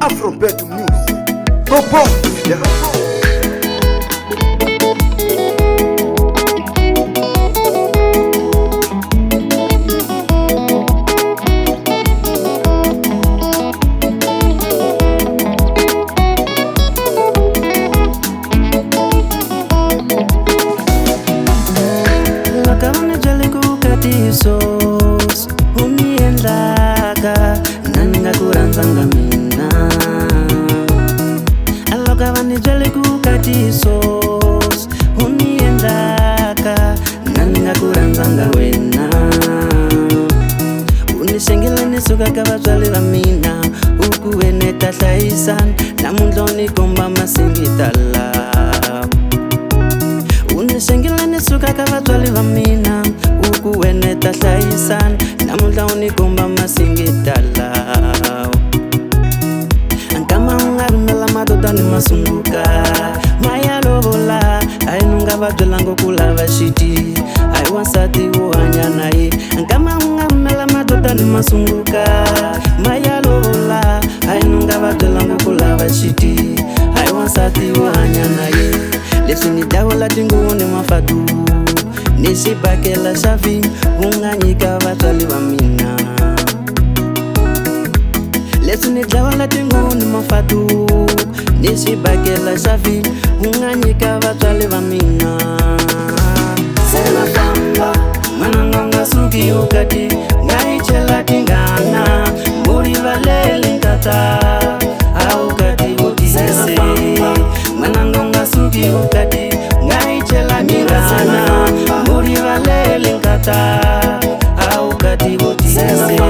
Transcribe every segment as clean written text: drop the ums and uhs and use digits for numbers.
Afrobeat Music. Popo Vida. Sos uniendaka nanga kuranzanga mina aloka vanijale kukati sos uniendaka nanga kuranzanga wena unishengela nisuka kavazvale va mina ukuwene tahlaisan namundloni komba masingitala unishengela nisuka kavazvale va mina ukuwene tahlaisan namundla unikomba masingitala ankama ungarimela madodani masunguka mayalovola ainunga vabyela ngokulava shiti aiwansati uhanya naye ankama ungarimela madodani masunguka mayalovola ainunga vabyela ngokulava shiti aiwansati uhanya naye leswi ni davola tinguwoni mafadu nisibakela xavi unganyika vatswali va mina leswi ni dlawala tinguni mafatu nisibakela xavi unganyika vatswali va mina sena famba mananga nga suki ukati ngaichela tingana muri valele nkata aukati vokisese mananga nga suki ukati ngaichela tingana muri valele nkata aukati vokisese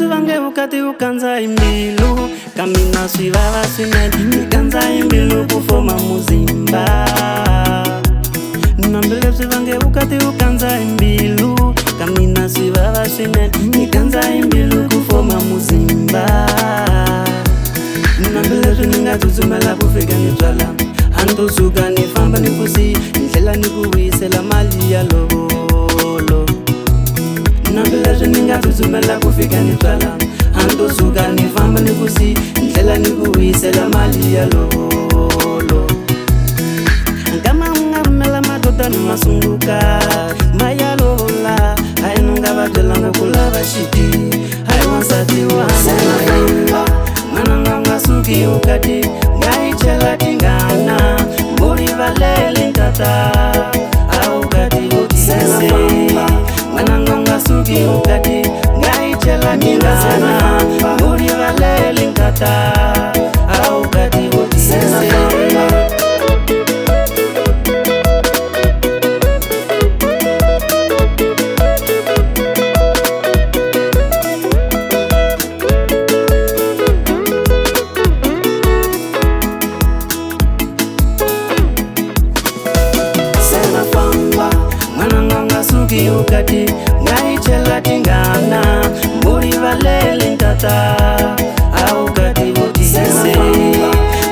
vange ukati ukanza imbilu kamina swivava swinene ikanza imbilu kufoma muzimba nambileswi vange ukati ukanza imbilu kamina swivava swinene ikanza imbilu kufoma muzimba nambileswi ningatsutsumela kufika ni byala antosuka ni famba ni kusi ndlela ni kuwisela mali ya lovolo nambileswi ningatsutsumela kufika ni byala antosuka ni famba ni kusi ndlela ni kuwisela mali ya lovolo nkama ungarimela madoda ni masunguka mayalovola ainunga vabyela ngokulava shiti aiwansati wanaye mananga ngasuki ukati ngaichela tingana muri valele nkata aukati vokisese mananga ngasuki ukati ngaichela tingana muri valele nkata aukati vokisese ukati ngaichela tingana muri valele nkata aukati vokisese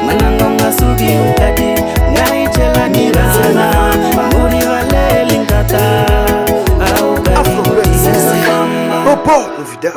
mananga ngasuki ukati ngaichela tingana muri valele nkata aukati vokisese Popo Vida.